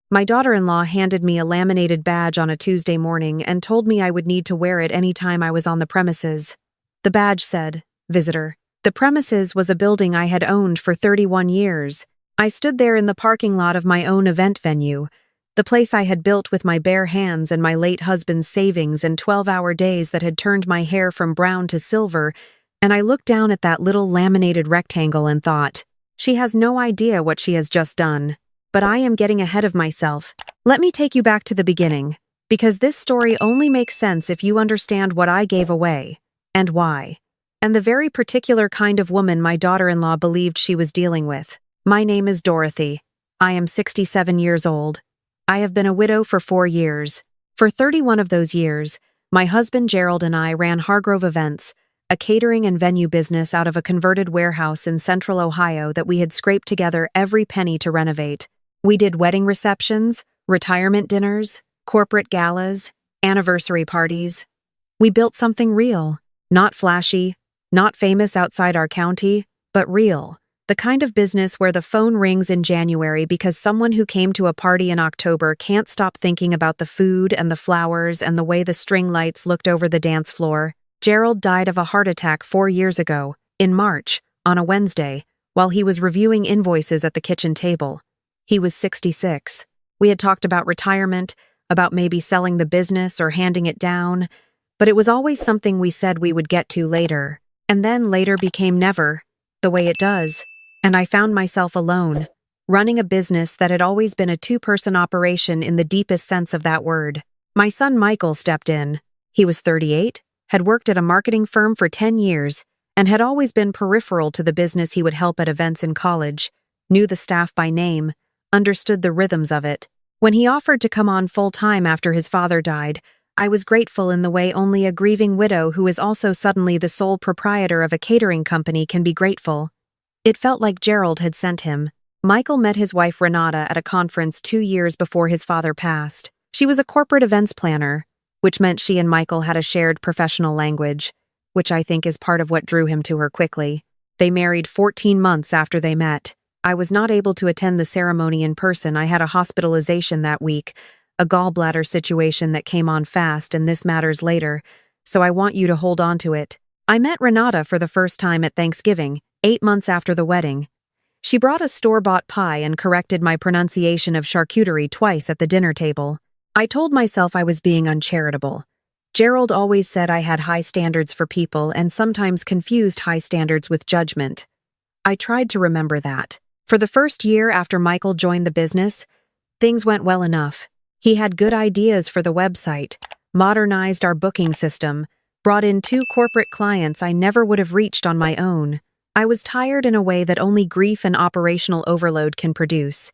My daughter-in-law handed me a laminated badge on a Tuesday morning and told me I would need to wear it any time I was on the premises. The badge said, "Visitor." The premises was a building I had owned for 31 years. I stood there in the parking lot of my own event venue, the place I had built with my bare hands and my late husband's savings and 12-hour days that had turned my hair from brown to silver, and I looked down at that little laminated rectangle and thought, she has no idea what she has just done. But I am getting ahead of myself. Let me take you back to the beginning, because this story only makes sense if you understand what I gave away, and why, and the very particular kind of woman my daughter-in-law believed she was dealing with. My name is Dorothy. I am 67 years old. I have been a widow for 4 years. For 31 of those years, my husband Gerald and I ran Hargrove Events, a catering and venue business out of a converted warehouse in central Ohio that we had scraped together every penny to renovate. We did wedding receptions, retirement dinners, corporate galas, anniversary parties. We built something real, not flashy, not famous outside our county, but real. The kind of business where the phone rings in January because someone who came to a party in October can't stop thinking about the food and the flowers and the way the string lights looked over the dance floor. Gerald died of a heart attack 4 years ago, in March, on a Wednesday, while he was reviewing invoices at the kitchen table. He was 66. We had talked about retirement, about maybe selling the business or handing it down, but it was always something we said we would get to later, and then later became never, the way it does, and I found myself alone, running a business that had always been a two-person operation in the deepest sense of that word. My son Michael stepped in. He was 38, had worked at a marketing firm for 10 years, and had always been peripheral to the business he would help at events in college, knew the staff by name, understood the rhythms of it. When he offered to come on full-time after his father died, I was grateful in the way only a grieving widow who is also suddenly the sole proprietor of a catering company can be grateful. It felt like Gerald had sent him. Michael met his wife Renata at a conference 2 years before his father passed. She was a corporate events planner, which meant she and Michael had a shared professional language, which I think is part of what drew him to her quickly. They married 14 months after they met. I was not able to attend the ceremony in person. I had a hospitalization that week, a gallbladder situation that came on fast, and this matters later, so I want you to hold on to it. I met Renata for the first time at Thanksgiving, 8 months after the wedding. She brought a store-bought pie and corrected my pronunciation of charcuterie twice at the dinner table. I told myself I was being uncharitable. Gerald always said I had high standards for people and sometimes confused high standards with judgment. I tried to remember that. For the first year after Michael joined the business, things went well enough. He had good ideas for the website, modernized our booking system, brought in 2 corporate clients I never would have reached on my own. I was tired in a way that only grief and operational overload can produce,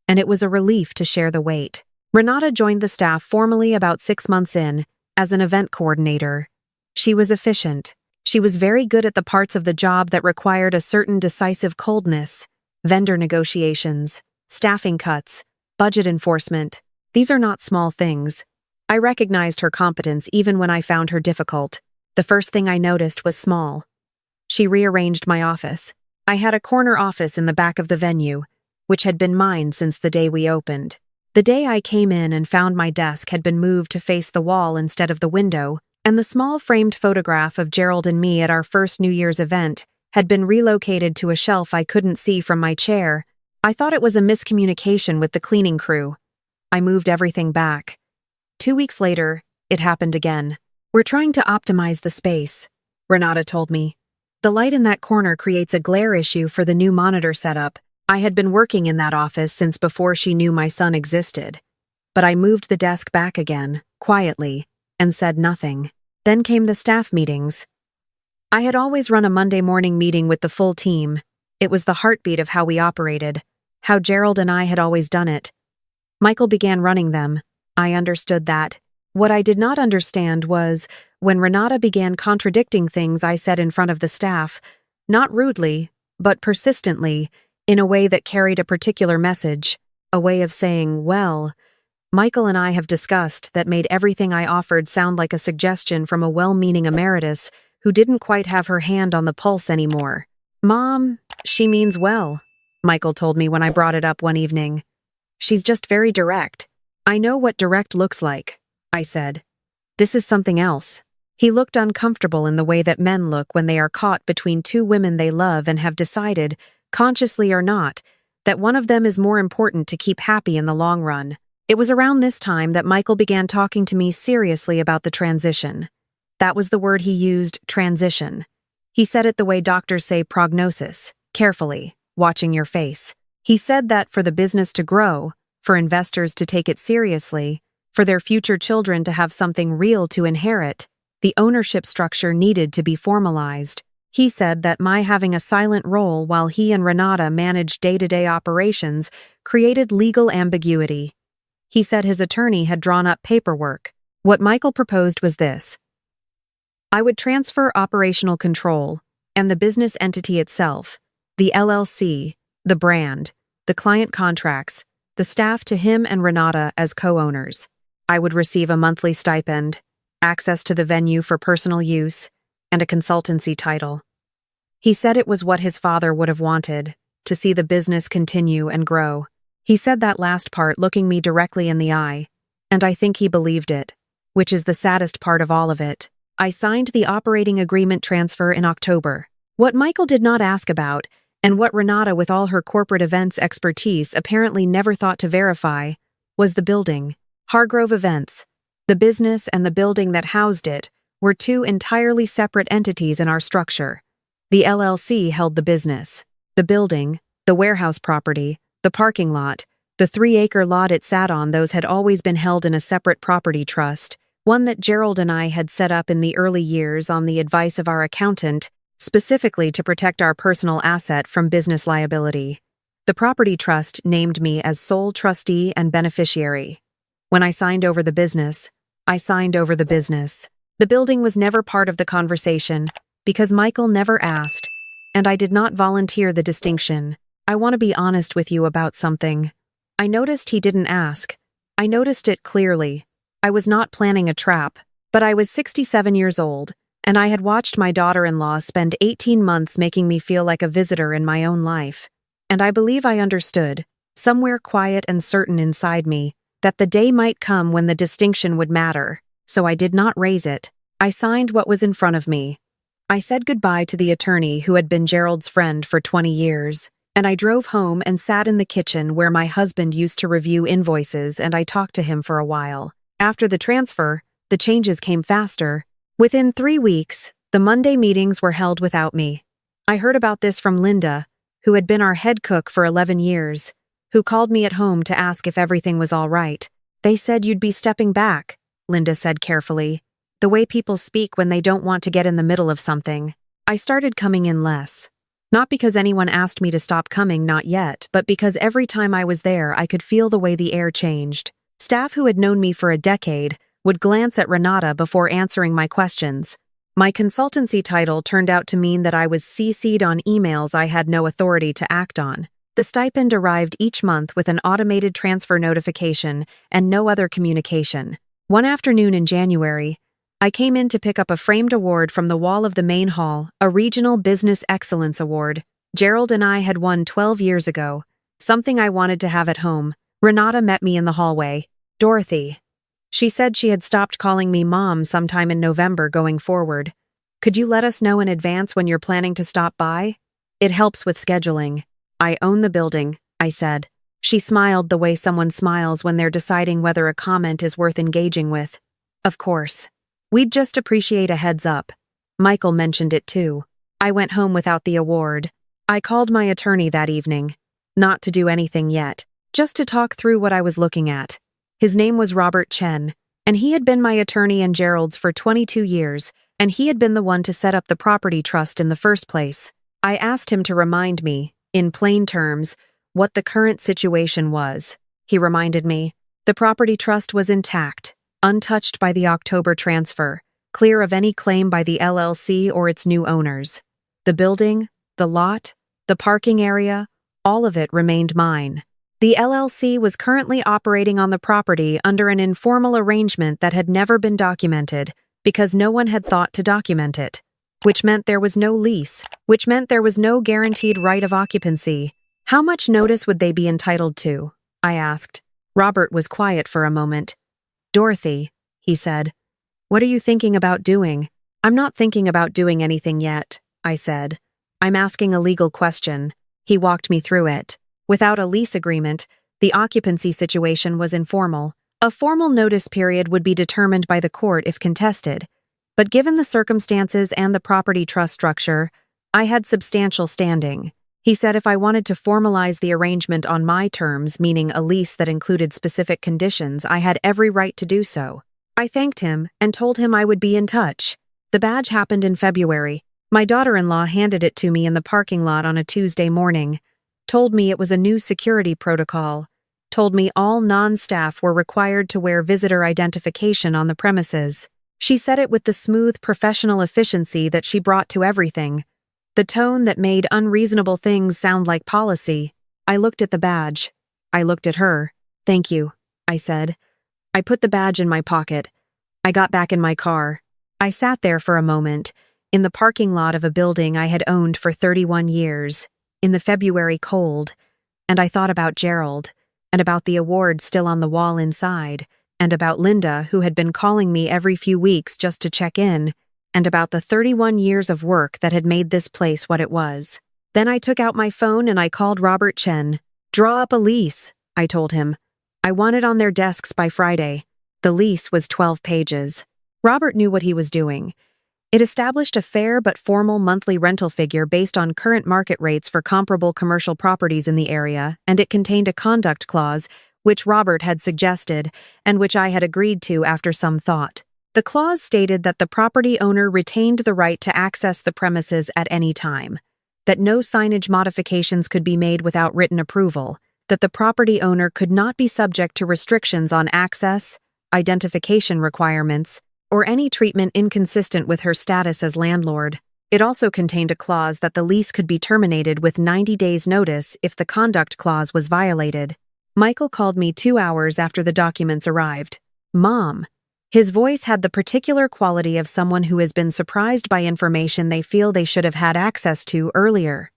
and it was a relief to share the weight. Renata joined the staff formally about 6 months in, as an event coordinator. She was efficient. She was very good at the parts of the job that required a certain decisive coldness: vendor negotiations, staffing cuts, budget enforcement. These are not small things. I recognized her competence even when I found her difficult. The first thing I noticed was small. She rearranged my office. I had a corner office in the back of the venue, which had been mine since the day we opened. The day I came in and found my desk had been moved to face the wall instead of the window, and the small framed photograph of Gerald and me at our first New Year's event had been relocated to a shelf I couldn't see from my chair. I thought it was a miscommunication with the cleaning crew. I moved everything back. 2 weeks later, it happened again. "We're trying to optimize the space," Renata told me. "The light in that corner creates a glare issue for the new monitor setup." I had been working in that office since before she knew my son existed. But I moved the desk back again, quietly, and said nothing. Then came the staff meetings. I had always run a Monday morning meeting with the full team. It was the heartbeat of how we operated, how Gerald and I had always done it. Michael began running them. I understood that. What I did not understand was when Renata began contradicting things I said in front of the staff, not rudely, but persistently, in a way that carried a particular message, a way of saying, "Well, Michael and I have discussed," that made everything I offered sound like a suggestion from a well-meaning emeritus who didn't quite have her hand on the pulse anymore. "Mom, she means well," Michael told me when I brought it up one evening. She's just very direct. I know what direct looks like, I said. This is something else. He looked uncomfortable in the way that men look when they are caught between two women they love and have decided, consciously or not, that one of them is more important to keep happy in the long run. It was around this time that Michael began talking to me seriously about the transition. That was the word he used, transition. He said it the way doctors say prognosis, carefully, watching your face. He said that for the business to grow, for investors to take it seriously, for their future children to have something real to inherit, the ownership structure needed to be formalized. He said that my having a silent role while he and Renata managed day-to-day operations created legal ambiguity. He said his attorney had drawn up paperwork. What Michael proposed was this. I would transfer operational control and the business entity itself, the LLC, the brand, the client contracts, the staff to him and Renata as co-owners. I would receive a monthly stipend, access to the venue for personal use, and a consultancy title. He said it was what his father would have wanted, to see the business continue and grow. He said that last part looking me directly in the eye, and I think he believed it, which is the saddest part of all of it. I signed the operating agreement transfer in October. What Michael did not ask about, and what Renata with all her corporate events expertise apparently never thought to verify, was the building. Hargrove Events. The business and the building that housed it were two entirely separate entities in our structure. The LLC held the business. The building, the warehouse property, the parking lot, the 3-acre lot it sat on, those had always been held in a separate property trust, one that Gerald and I had set up in the early years on the advice of our accountant, specifically to protect our personal asset from business liability. The property trust named me as sole trustee and beneficiary. When I signed over the business, I signed over the business. The building was never part of the conversation, because Michael never asked, and I did not volunteer the distinction. I want to be honest with you about something. I noticed he didn't ask. I noticed it clearly. I was not planning a trap, but I was 67 years old, and I had watched my daughter-in-law spend 18 months making me feel like a visitor in my own life. And I believe I understood, somewhere quiet and certain inside me, that the day might come when the distinction would matter, so I did not raise it. I signed what was in front of me. I said goodbye to the attorney who had been Gerald's friend for 20 years. And I drove home and sat in the kitchen where my husband used to review invoices, and I talked to him for a while. After the transfer, the changes came faster. Within 3 weeks, the Monday meetings were held without me. I heard about this from Linda, who had been our head cook for 11 years, who called me at home to ask if everything was all right. They said you'd be stepping back, Linda said carefully, the way people speak when they don't want to get in the middle of something. I started coming in less. Not because anyone asked me to stop coming, not yet, but because every time I was there I could feel the way the air changed. Staff who had known me for a decade would glance at Renata before answering my questions. My consultancy title turned out to mean that I was CC'd on emails I had no authority to act on. The stipend arrived each month with an automated transfer notification and no other communication. One afternoon in January, I came in to pick up a framed award from the wall of the main hall, a Regional Business Excellence Award. Gerald and I had won 12 years ago, something I wanted to have at home. Renata met me in the hallway. Dorothy. She said she had stopped calling me Mom sometime in November going forward. Could you let us know in advance when you're planning to stop by? It helps with scheduling. I own the building, I said. She smiled the way someone smiles when they're deciding whether a comment is worth engaging with. Of course. We'd just appreciate a heads up. Michael mentioned it too. I went home without the award. I called my attorney that evening. Not to do anything yet, just to talk through what I was looking at. His name was Robert Chen, and he had been my attorney and Gerald's for 22 years, and he had been the one to set up the property trust in the first place. I asked him to remind me, in plain terms, what the current situation was. He reminded me. The property trust was intact, untouched by the October transfer, clear of any claim by the LLC or its new owners. The building, the lot, the parking area, all of it remained mine. The LLC was currently operating on the property under an informal arrangement that had never been documented, because no one had thought to document it, which meant there was no lease, which meant there was no guaranteed right of occupancy. How much notice would they be entitled to? I asked. Robert was quiet for a moment. Dorothy, he said. What are you thinking about doing? I'm not thinking about doing anything yet, I said. I'm asking a legal question. He walked me through it. Without a lease agreement, the occupancy situation was informal. A formal notice period would be determined by the court if contested. But given the circumstances and the property trust structure, I had substantial standing. He said if I wanted to formalize the arrangement on my terms, meaning a lease that included specific conditions, I had every right to do so. I thanked him and told him I would be in touch. The badge happened in February. My daughter-in-law handed it to me in the parking lot on a Tuesday morning, told me it was a new security protocol, told me all non-staff were required to wear visitor identification on the premises. She said it with the smooth professional efficiency that she brought to everything, the tone that made unreasonable things sound like policy. I looked at the badge. I looked at her. Thank you, I said. I put the badge in my pocket. I got back in my car. I sat there for a moment, in the parking lot of a building I had owned for 31 years, in the February cold, and I thought about Gerald, and about the award still on the wall inside, and about Linda, who had been calling me every few weeks just to check in, and about the 31 years of work that had made this place what it was. Then I took out my phone and I called Robert Chen. Draw up a lease, I told him. I want it on their desks by Friday. The lease was 12 pages. Robert knew what he was doing. It established a fair but formal monthly rental figure based on current market rates for comparable commercial properties in the area, and it contained a conduct clause, which Robert had suggested, and which I had agreed to after some thought. The clause stated that the property owner retained the right to access the premises at any time, that no signage modifications could be made without written approval, that the property owner could not be subject to restrictions on access, identification requirements, or any treatment inconsistent with her status as landlord. It also contained a clause that the lease could be terminated with 90 days' notice if the conduct clause was violated. Michael called me 2 hours after the documents arrived. Mom. His voice had the particular quality of someone who has been surprised by information they feel they should have had access to earlier.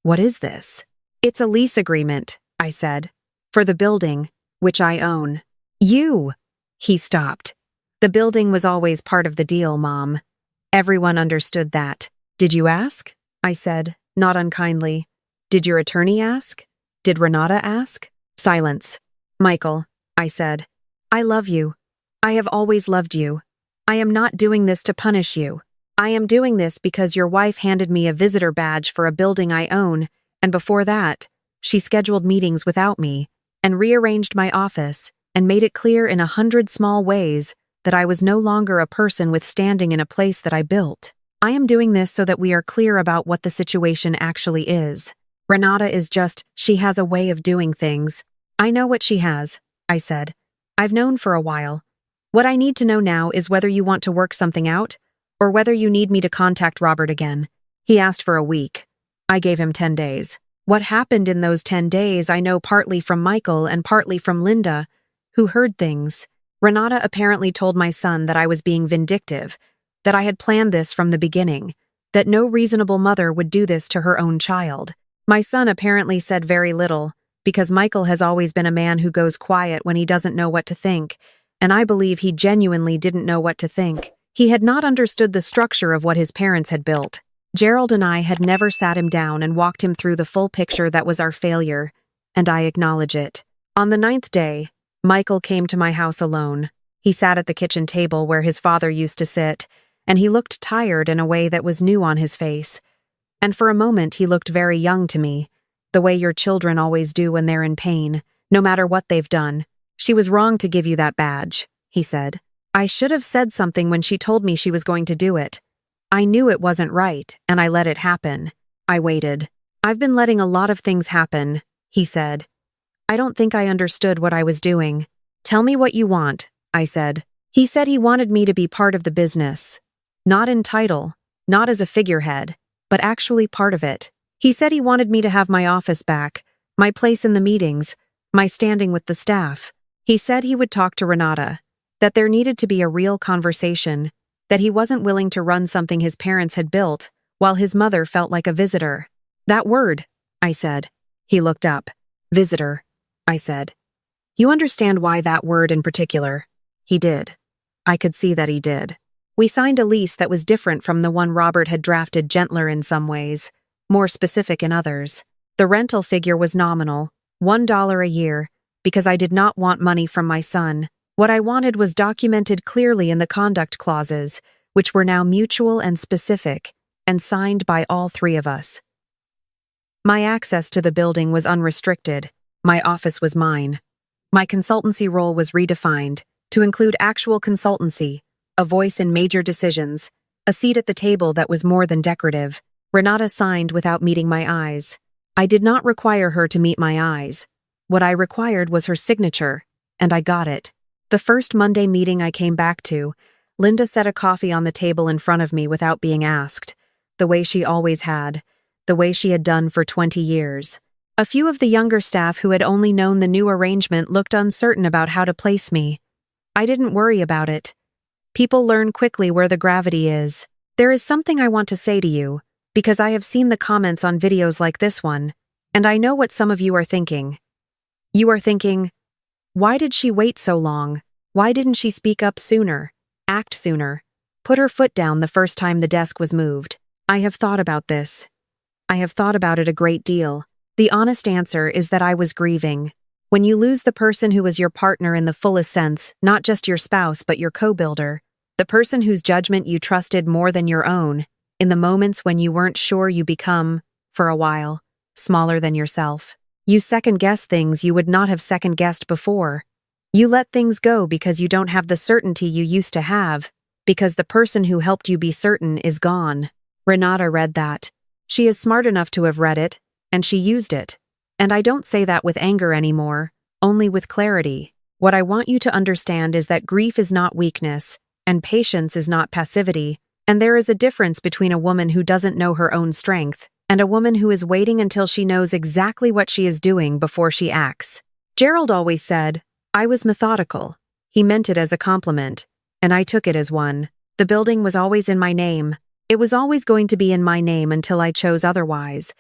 What is this? It's a lease agreement, I said, for the building, which I own. You! He stopped. The building was always part of the deal, Mom. Everyone understood that. Did you ask? I said, not unkindly. Did your attorney ask? Did Renata ask? Silence. Michael, I said, I love you. I have always loved you. I am not doing this to punish you. I am doing this because your wife handed me a visitor badge for a building I own, and before that, she scheduled meetings without me, and rearranged my office, and made it clear in 100 small ways that I was no longer a person with standing in a place that I built. I am doing this so that we are clear about what the situation actually is. Renata is she has a way of doing things. I know what she has, I said. I've known for a while. What I need to know now is whether you want to work something out, or whether you need me to contact Robert again. He asked for a week. I gave him 10 days. What happened in those 10 days I know partly from Michael and partly from Linda, who heard things. Renata apparently told my son that I was being vindictive, that I had planned this from the beginning, that no reasonable mother would do this to her own child. My son apparently said very little, because Michael has always been a man who goes quiet when he doesn't know what to think, and I believe he genuinely didn't know what to think. He had not understood the structure of what his parents had built. Gerald and I had never sat him down and walked him through the full picture that was our failure, and I acknowledge it. On the 9th day, Michael came to my house alone. He sat at the kitchen table where his father used to sit, and he looked tired in a way that was new on his face. And for a moment he looked very young to me, the way your children always do when they're in pain, no matter what they've done. She was wrong to give you that badge, he said. I should have said something when she told me she was going to do it. I knew it wasn't right, and I let it happen. I waited. I've been letting a lot of things happen, he said. I don't think I understood what I was doing. Tell me what you want, I said. He said he wanted me to be part of the business. Not in title, not as a figurehead, but actually part of it. He said he wanted me to have my office back, my place in the meetings, my standing with the staff. He said he would talk to Renata, that there needed to be a real conversation, that he wasn't willing to run something his parents had built, while his mother felt like a visitor. That word, I said. He looked up. Visitor. I said. You understand why that word in particular? He did. I could see that he did. We signed a lease that was different from the one Robert had drafted, gentler in some ways, more specific in others. The rental figure was nominal, $1 a year, because I did not want money from my son. What I wanted was documented clearly in the conduct clauses, which were now mutual and specific, and signed by all three of us. My access to the building was unrestricted. My office was mine. My consultancy role was redefined to include actual consultancy, a voice in major decisions, a seat at the table that was more than decorative. Renata signed without meeting my eyes. I did not require her to meet my eyes. What I required was her signature, and I got it. The first Monday meeting I came back to, Linda set a coffee on the table in front of me without being asked, the way she always had, the way she had done for 20 years. A few of the younger staff who had only known the new arrangement looked uncertain about how to place me. I didn't worry about it. People learn quickly where the gravity is. There is something I want to say to you, because I have seen the comments on videos like this one, and I know what some of you are thinking. You are thinking, why did she wait so long? Why didn't she speak up sooner? Act sooner? Put her foot down the first time the desk was moved? I have thought about this. I have thought about it a great deal. The honest answer is that I was grieving. When you lose the person who was your partner in the fullest sense, not just your spouse but your co-builder, the person whose judgment you trusted more than your own, in the moments when you weren't sure, you become, for a while, smaller than yourself. You second-guess things you would not have second-guessed before. You let things go because you don't have the certainty you used to have, because the person who helped you be certain is gone. Renata read that. She is smart enough to have read it, and she used it. And I don't say that with anger anymore, only with clarity. What I want you to understand is that grief is not weakness, and patience is not passivity, and there is a difference between a woman who doesn't know her own strength and a woman who is waiting until she knows exactly what she is doing before she acts. Gerald always said, I was methodical. He meant it as a compliment, and I took it as one. The building was always in my name. It was always going to be in my name until I chose otherwise.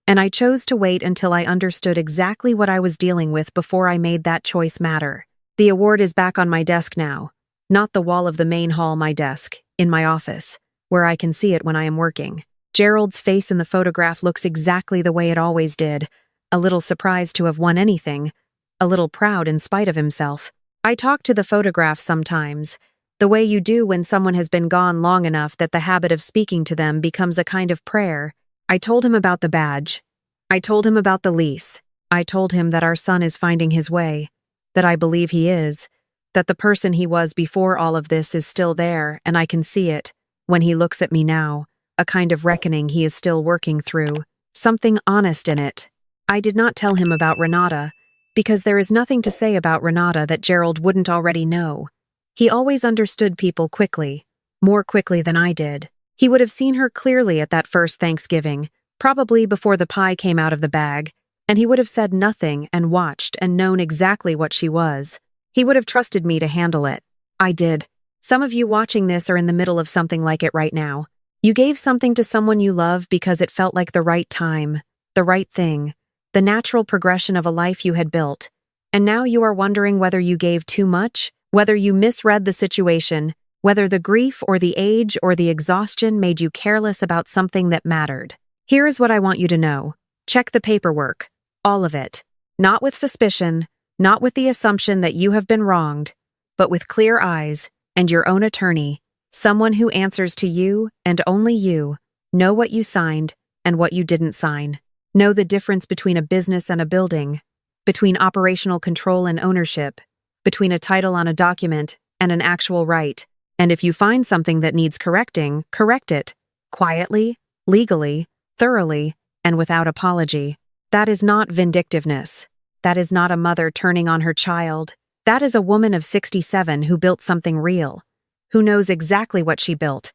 And I chose to wait until I understood exactly what I was dealing with before I made that choice matter. The award is back on my desk now. Not the wall of the main hall, my desk, in my office, where I can see it when I am working. Gerald's face in the photograph looks exactly the way it always did, a little surprised to have won anything, a little proud in spite of himself. I talk to the photograph sometimes, the way you do when someone has been gone long enough that the habit of speaking to them becomes a kind of prayer. I told him about the badge. I told him about the lease. I told him that our son is finding his way, that I believe he is, that the person he was before all of this is still there, and I can see it, when he looks at me now, a kind of reckoning he is still working through, something honest in it. I did not tell him about Renata, because there is nothing to say about Renata that Gerald wouldn't already know. He always understood people quickly, more quickly than I did. He would have seen her clearly at that first Thanksgiving, probably before the pie came out of the bag, and he would have said nothing and watched and known exactly what she was. He would have trusted me to handle it. I did. Some of you watching this are in the middle of something like it right now. You gave something to someone you love because it felt like the right time, the right thing, the natural progression of a life you had built. And now you are wondering whether you gave too much, whether you misread the situation, whether the grief or the age or the exhaustion made you careless about something that mattered. Here is what I want you to know. Check the paperwork. All of it. Not with suspicion, not with the assumption that you have been wronged, but with clear eyes and your own attorney, someone who answers to you and only you. Know what you signed and what you didn't sign. Know the difference between a business and a building, between operational control and ownership, between a title on a document and an actual right. And if you find something that needs correcting, correct it. Quietly, legally, thoroughly, and without apology. That is not vindictiveness. That is not a mother turning on her child. That is a woman of 67 who built something real, who knows exactly what she built,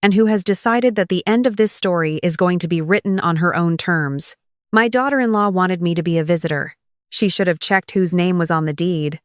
and who has decided that the end of this story is going to be written on her own terms. My daughter-in-law wanted me to be a visitor. She should have checked whose name was on the deed.